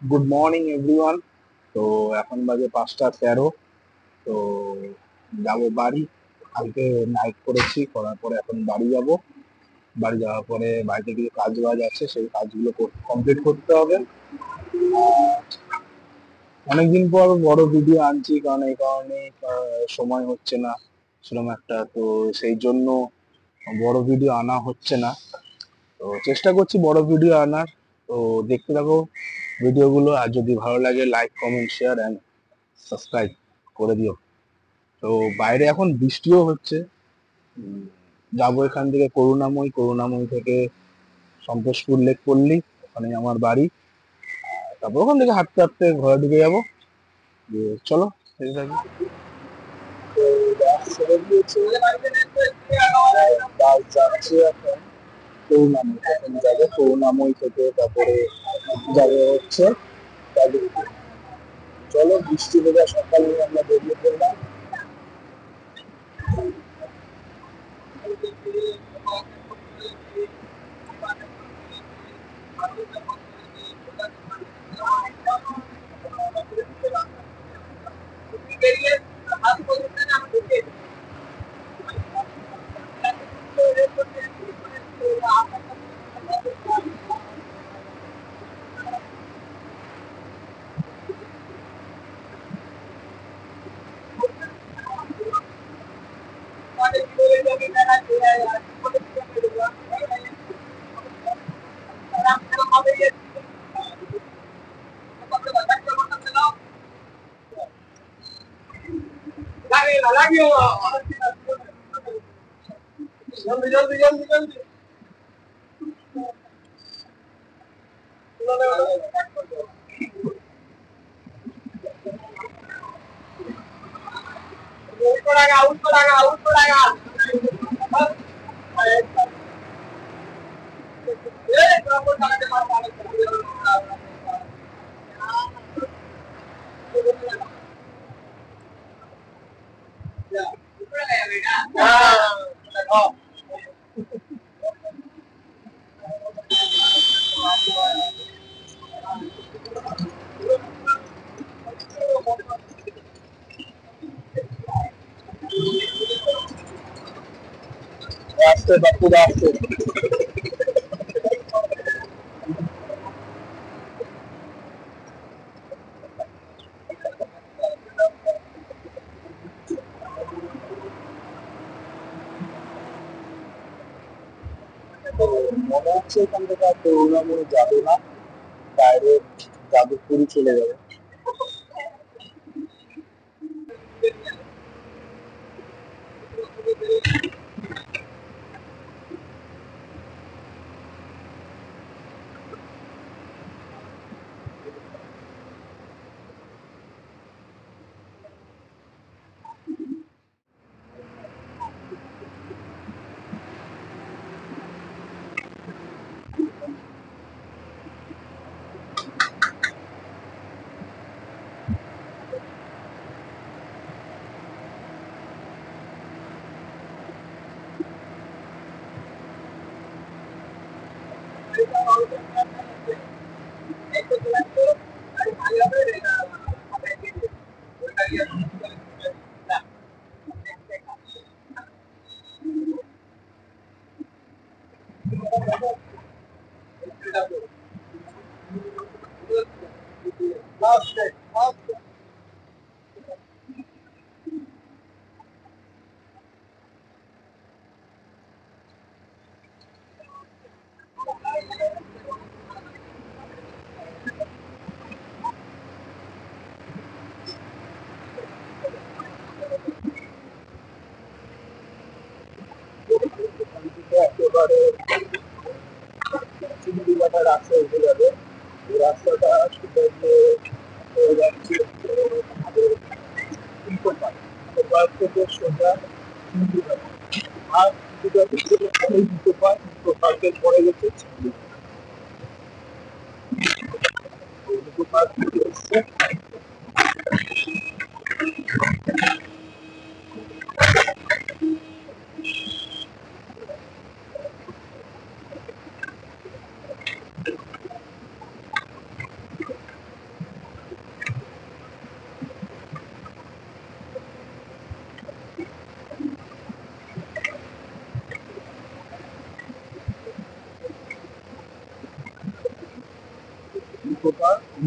Good morning everyone. তো এখন বাজে 5টা 13। তো যাবো বাড়ি। কালকে নাইট করেছি, করার পরে এখন বাড়ি যাব। বাড়ি যাওয়ার পরে বাড়িতে কিছু কাজ বাজ আছে, সেই কাজগুলো কমপ্লিট করতে হবে। অনেকদিন পর বড় ভিডিও আনছি, কারণ এই কারণে সময় হচ্ছে না সেরকম একটা, তো সেই জন্য বড় ভিডিও আনা হচ্ছে না। তো চেষ্টা করছি বড় ভিডিও আনার। তো দেখতে থাকো ভিডিওগুলো, আর যদি ভালো লাগে like comment share and subscribe করে দিও। তো বাইরে এখন বৃষ্টিও হচ্ছে। উম, যাবো এখান থেকে করুণাময়ী থেকে সন্তোষপুর লেক পল্লী, ওখানে আমার বাড়ি। তারপর ওখান থেকে হাঁটতে হাঁটতে ঘরে ঢুকে যাবো। দিয়ে চলো যেতে থাকি। তো বাস ছেড়ে দিয়েছে, বাস যাচ্ছে এখন করুণাময়ী। এখন যাবে করুণাময়ী থেকে, তারপরে যাবে হচ্ছে যাদবপুর। চলো, বৃষ্টি ভেজা সকালে আমরা বেরিয়ে পড়লাম। জলদি জলদি জলদি জলদি। আসতে বাপুরা আসতে। তো মনে হচ্ছে এখান থেকে আর করুণাময়ী যাবে না, ডাইরেক্ট যাদবপুরই চলে যাবে। একেবারে চিংড়িঘাটা রাস্তা উঠে যাবে। এই রাস্তাটা সোজা গিয়ে হয়ে যাচ্ছে আমাদের ইকো পার্ক। ইকো পার্ক থেকে সোজা চিংড়িঘাটা। আর চিংড়িঘাটা থেকে পরে ইকো পার্ক, ইকো পার্কের পরে গেছে চিংড়িঘাটা। ইকো পার্ক থেকে এসছে।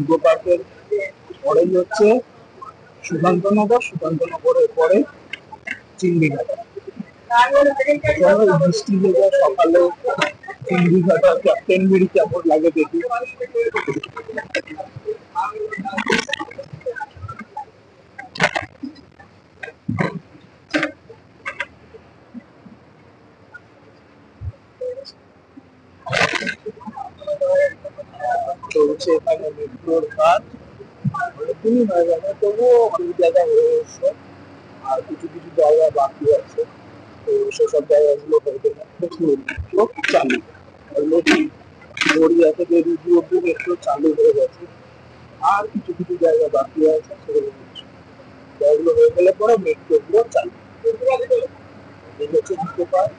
ইকো পার্কের পরেই হচ্ছে সুকান্তনগর, সুকান্তনগরের পরে চিংড়িঘাটা। বৃষ্টি ভেজা সকালে চিংড়িঘাটা ক্যাপ্টেন মিরি কেমন লাগে দেখি। চলছে এখানে মেট্রোর কাজ, অনেকদিনই হয়ে গেছে, তবুও অনেক জায়গা হয়ে এসছে, আর কিছু কিছু জায়গা বাকি আছে। তো সেসব জায়গাগুলো হয়ে গেলে মেট্রো চালু। অলরেডি গড়িয়া থেকে রুবি অব্দি মেট্রো চালু হয়ে গেছে, আর কিছু কিছু জায়গা বাকি আছে, সেগুলো জায়গাগুলো হয়ে গেলে পরে মেট্রো গুলো চালু। এই হচ্ছে নিতে পারে।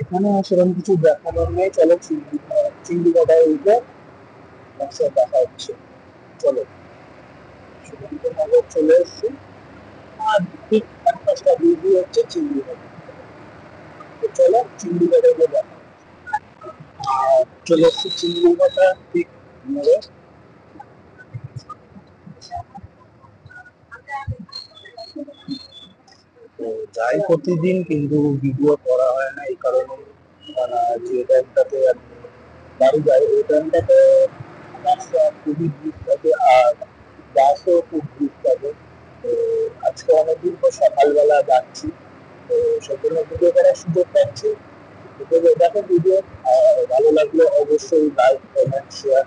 এখানে সেরকম কিছু দেখানোর নেই, চলো চিংড়িঘাটায় উঠে একসাথে দেখা হচ্ছে। চলো, সুকান্তনগর চলে এসছি, আর ঠিক এক পাঁচটা বিউটি হচ্ছে চিংড়িঘাটা। তো চলো চিংড়িঘাটায় গিয়ে দেখা। আর চলে এসছি চিংড়িঘাটা ঠিক মোড়ে। তো যাই প্রতিদিন, কিন্তু ভিডিও করা হয় না এই কারণে, যে টাইমটাতে আমি বাড়ি যাই ওই টাইমটাতে রাস্তা খুবই ভিড় থাকে, আর বাসও খুব ভিড় থাকে। তো আজকে অনেকদিন পর সকালবেলা যাচ্ছি, তো সেজন্য ভিডিও করার সুযোগ পাচ্ছি। দেখো ভিডিও ভালো লাগলে অবশ্যই লাইক, কমেন্ট, শেয়ার,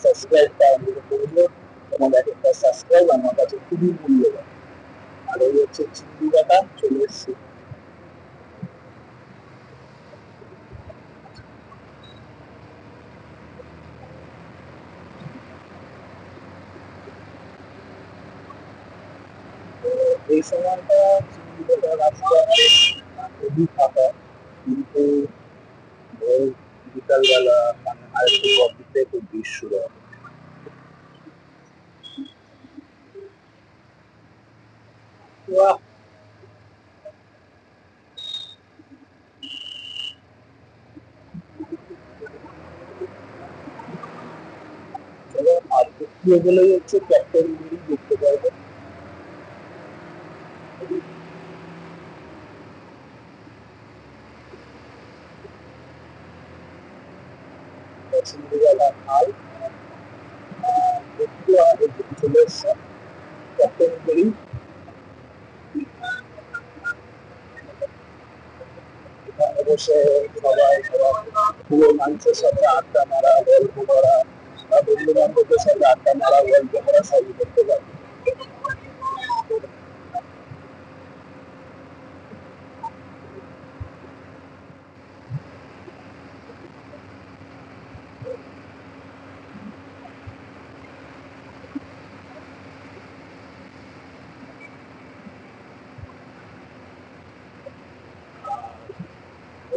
সাবস্ক্রাইবটা আমাকে করবে। তোমার এক একটা সাবস্ক্রাইব আমার কাছে খুবই মূল্যবান। আর এই হচ্ছে চিংড়িঘাটা, চলে এসছি। তো এই সময়টা চিংড়িঘাটা রাস্তা খুবই ফাঁকা, কিন্তু ওই বিকালবেলা মানে আরেকটু পর দিকে খুব ভিড় শুরু হয়। বাহ! চলো আর একটু গেলেই হচ্ছে ক্যাপ্টেন মিরি দেখতে পারবে। চিংড়িবেলা খাল একটু আগে চলে এসছে ক্যাপ্টেন মিরি। এখানে বসে সবাই সবার প্রিয় মানুষের সাথে আড্ডা মারা, গল্প করা, বা বন্ধু বান্ধবদের সাথে আড্ডা মারা, গল্প করা সবই করতে পারবে।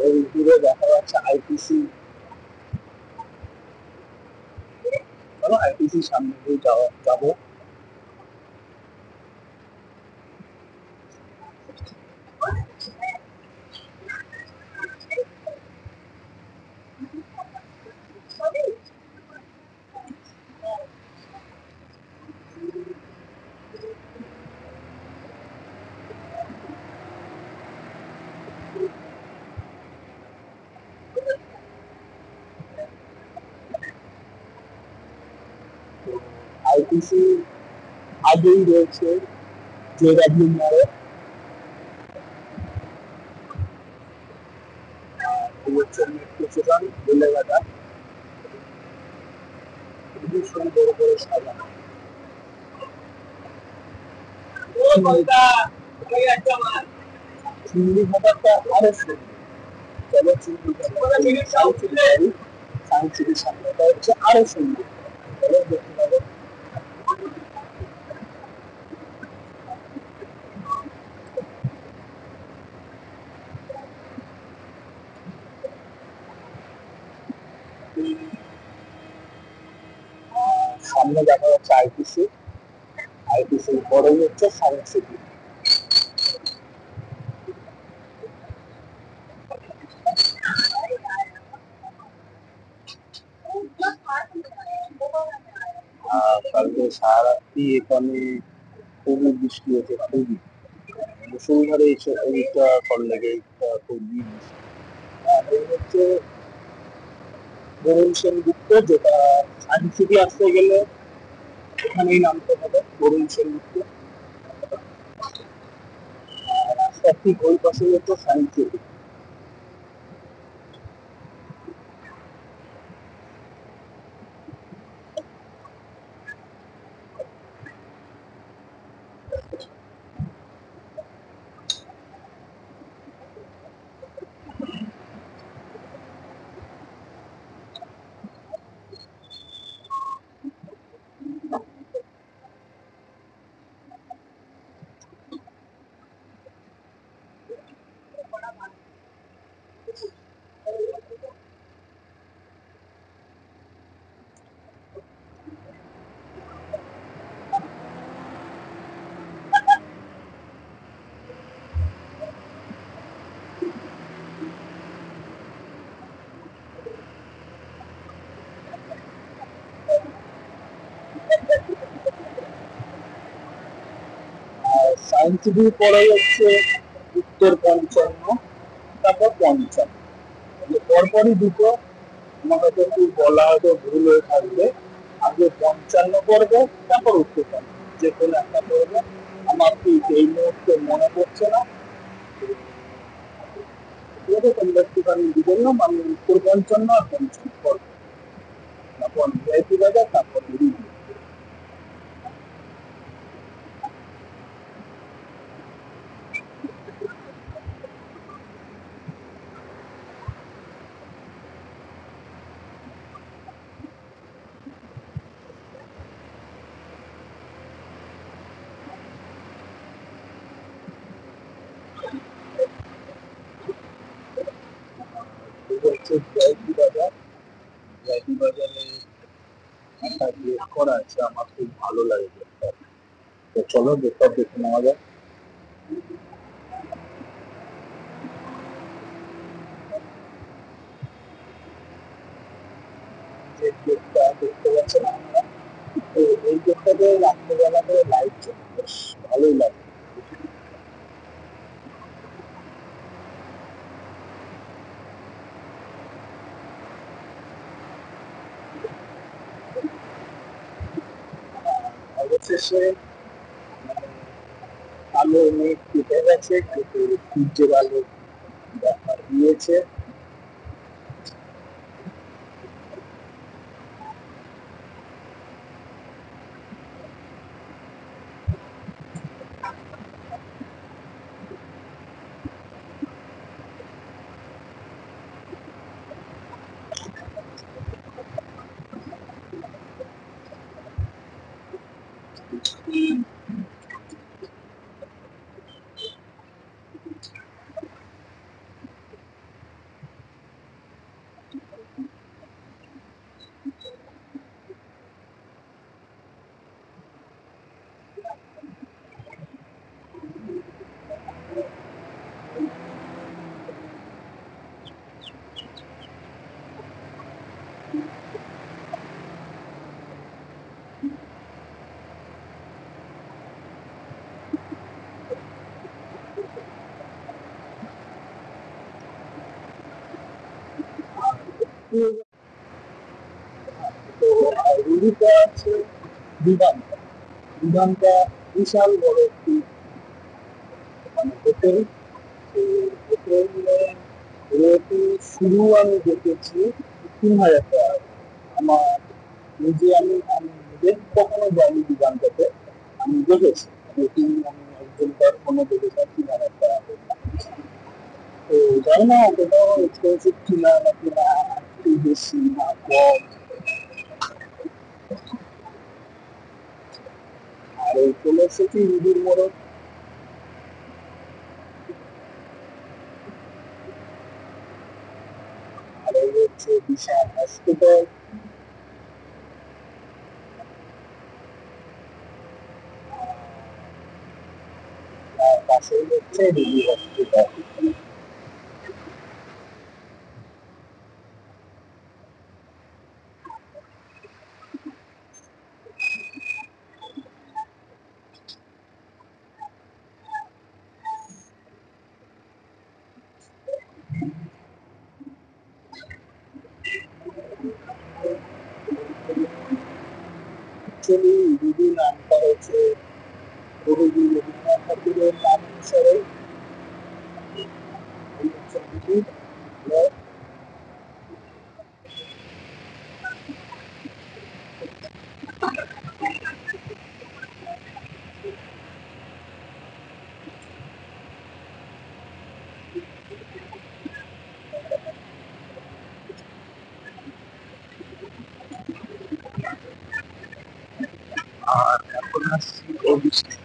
ওই দূরে দেখা যাচ্ছে আইটিসি। চলো আইটিসির সামনে দিয়ে যাবো। তো আইটিসি আগেই রয়েছে জেডাব্লিউ মোড়ে। এই হচ্ছে মেট্রো স্টেশন বেলেঘাটা। খুবই সুন্দর করে সাজানো। চিংড়ি ভাজাটা আরো সুন্দর। চলো চিংড়ি ভাজা সায়েন্স সিটির সামনেটা হচ্ছে আরো সুন্দর। চলো দেখতে পাবো। সামনে দেখা যাচ্ছে আইটিসি, আইটিসি বড়ই হচ্ছে সায়েন্স সিটি। কালকে সারা রাত্রি এখানে খুবই বৃষ্টি হয়েছে, খুবই মুসুলধারে এইটা সল্লেগে খুবই বৃষ্টি। এই হচ্ছে বরুণ সেনগুপ্ত, যেটা সায়েন্স সিটি আসতে গেলে এখানেই নামতে হবে, বরুণ সেনগুপ্ত। রাস্তার ঠিক ওই পাশে হচ্ছে সায়েন্স সিটি। সায়েন্স সিটির পরে হচ্ছে উত্তর পঞ্চান্ন, তারপর পঞ্চান্ন। পরপরই দুটো, আমার হয়তো একটু বলা হয়তো ভুল হয়ে থাকবে। আগে পঞ্চান্ন পড়বে, তারপর উত্তর পঞ্চান্ন, যে কোনো একটা পড়বে। আমার ঠিক এই মুহূর্তে মনে পড়ছে না। তোমরা একটুখানি বললাম আমি উত্তর পঞ্চান্ন আর পঞ্চান্ন পড়বো, তারপর ভিআইপি বাজার, তারপর হচ্ছে ভিআইপি বাজার। ভিআইপি বাজারে একটা গেট করা আছে, আমার খুব ভালো লাগে গেটটা। তো চলো গেটটা দেখে নেওয়া যাক। যে গেটটা দেখতে পাচ্ছেন আপনারা, তো এই গেটটাতে রাত্রেবেলা করে লাইট চলে, বেশ ভালোই লাগে। অবশেষে আলো মেঘ কেটে গেছে, কেটে সূর্যের আলো দেখা দিয়েছে। তো রুড়িটা আছে বিমানটা, বিমানটা বিশাল বড় একটি হোটেল। হোটেলে রেট শুরু আমি দেখেছি 3,000 টাকা। আমার নিজে আমি নিজে কখনো যাইনি দীঘাতে, আমি দেখেছি যেটি আমি একজনকার ফোনে দেখেছি কিনার একটা, তো জানি না অতটাও এক্সপেন্সিভ ছিল নাকি না একটু বেশি না কম। আর এই চলে এসেছি ইঁদুর মোড়ে, আর এই হচ্ছে বিশাল হসপিটাল, তার পাশেই হচ্ছে রুবি হসপিটাল। অ্যাকচুয়ালি রুবি নামটা হচ্ছে রবীন্দ্র রবীন্দ্রনাথ ঠাকুরের নাম অনুসারে এই হচ্ছে রুবি। আর এখন আসছি অভিষেক।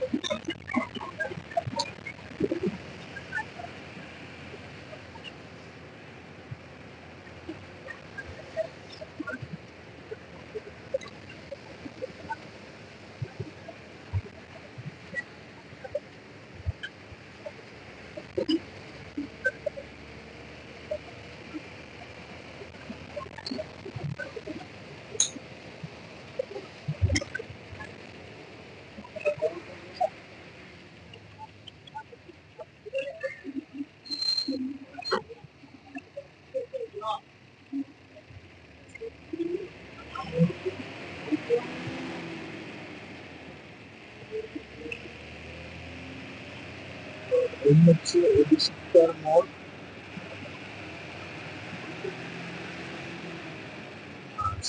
এই হচ্ছে অভিষিক্তার মোড়।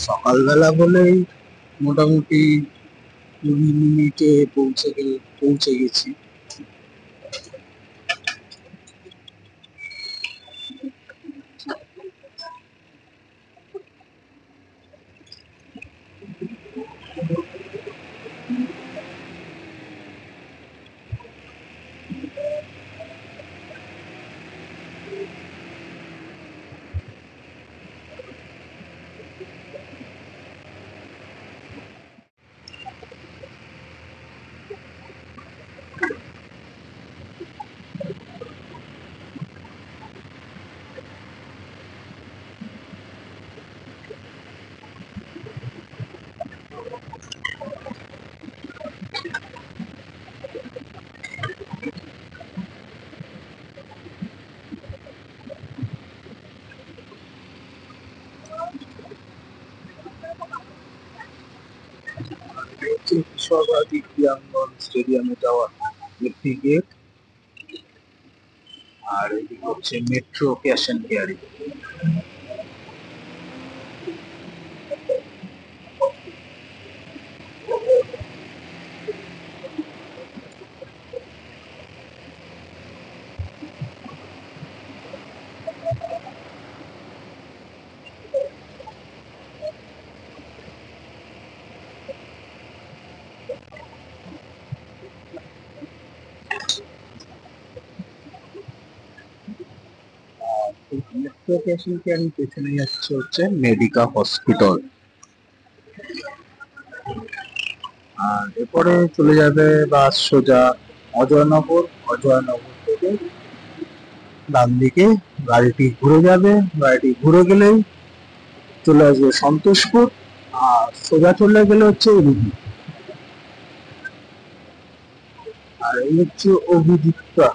সকালবেলা বলেই মোটামুটি 20 মিনিটে পৌঁছে গেছি। হচ্ছে কিশোরভারতী ক্রীড়াঙ্গন স্টেডিয়ামে যাওয়ার একটি গেট, আর এদিকে হচ্ছে metro cash and carry. Metro cash and carry পেছনে যাচ্ছে হচ্ছে মেডিকা হসপিটাল। আর এরপরে চলে যাবে বাস সোজা অজয়নগর। অজয়নগর থেকে ডান দিকে গাড়িটি ঘুরে যাবে, গাড়িটি ঘুরে গেলেই চলে আসবে সন্তোষপুর, আর সোজা চলে গেলে হচ্ছে রুবি। আর এই হচ্ছে অভিদীপ্তা,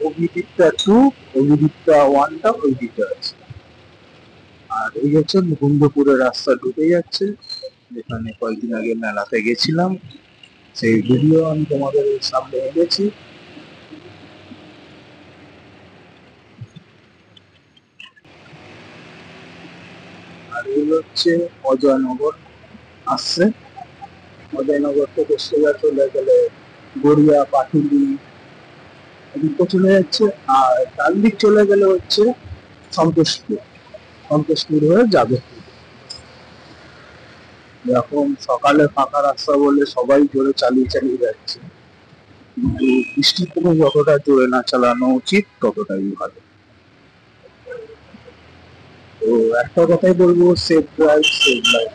অভিদীপ্তা 2, অভিদীপ্তা 1টা ওই দিকে আছে। আর এই হচ্ছে মুকুন্দপুরের রাস্তা ঢুকে যাচ্ছে, যেখানে কয়েকদিন আগে মেলাতে গেছিলাম, সেই ভিডিও আমি তোমাদের সামনে এনেছি। আর এগুলো হচ্ছে অজয়নগর আসছে। অজয়নগর থেকে সোজা চলে গেলে গড়িয়া, পাটুলি এদিকটা চলে যাচ্ছে। আর ডান দিক চলে গেলে হচ্ছে সন্তোষপুর। সন্তোষপুর হয়ে যাদবপুর। এখন সকালে ফাঁকা রাস্তা বলে সবাই জোরে চালিয়ে চালিয়ে যাচ্ছে, কিন্তু বৃষ্টির দিনে যতটা জোরে না চালানো উচিত ততটাই ভালো। তো একটা কথাই বলবো, safe drive, safe life.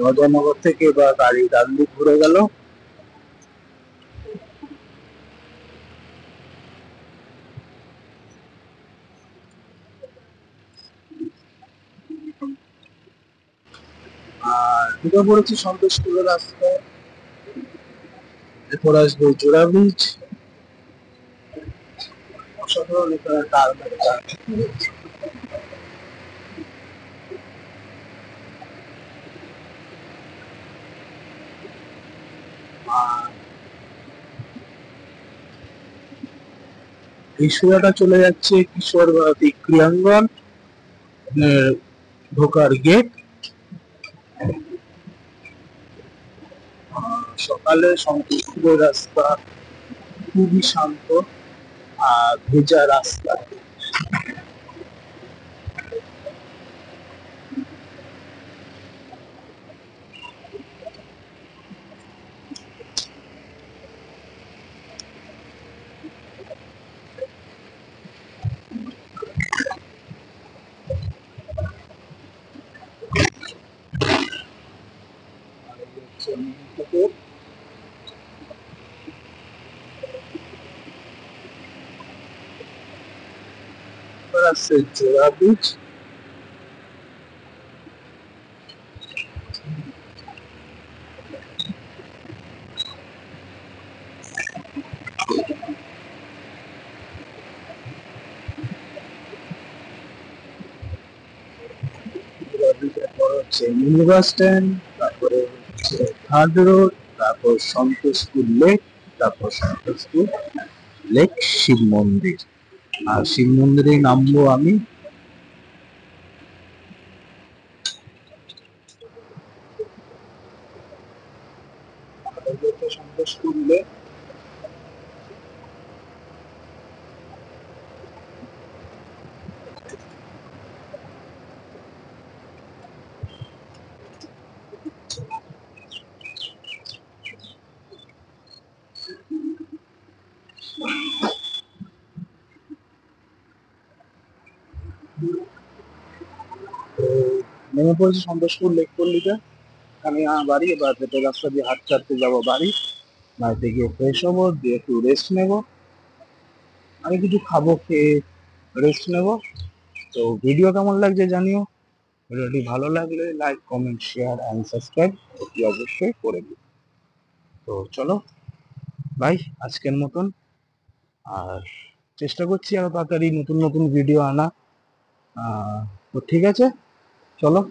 Rajanagar থেকে বা গাড়ি ডান দিক ঘুরে গেল। আর ঢুকে পড়েছি সন্তোষপুরের রাস্তায়। এরপর আসবে জোড়া ব্রিজ। অসাধারণ এখানে টার্মের কাজ। আর এই সোজাটা চলে যাচ্ছে কিশোর ভারতী ক্রীড়াঙ্গন ঢোকার গেট। সকালে সন্তোষপুরের রাস্তা খুবই শান্ত আর ভেজা রাস্তা। আছে জোড়া ব্রিজ। হচ্ছে মিনি বাস স্ট্যান্ড, তারপরে হচ্ছে থার্ড রোড, তারপর সন্তোষপুর লেক, তারপর সন্তোষপুর লেক শিব মন্দির। আর শিব মন্দিরে নামবো আমি। সন্তোষপুর লেক। তো নেমে পড়েছি সন্তোষপুর লেক পল্লীতে। আমি আমার বাড়ি, এবার পেটের রাস্তা দিয়ে হাঁটতে হাঁটতে যাবো বাড়ি। বাড়িতে গিয়ে ফ্রেশ হবো, দিয়ে একটু রেস্ট নেবো। আমি কিছু খাবো, খেয়ে রেস্ট নেবো। তো ভিডিও কেমন লাগছে জানিও। ভিডিওটি ভালো লাগলে like, comment, share and subscribe অতি অবশ্যই করে দিও। তো চলো বাই আজকের মতন। আর চেষ্টা করছি আরো তাড়াতাড়ি নতুন নতুন ভিডিও আনা। তো ঠিক আছে, চলো।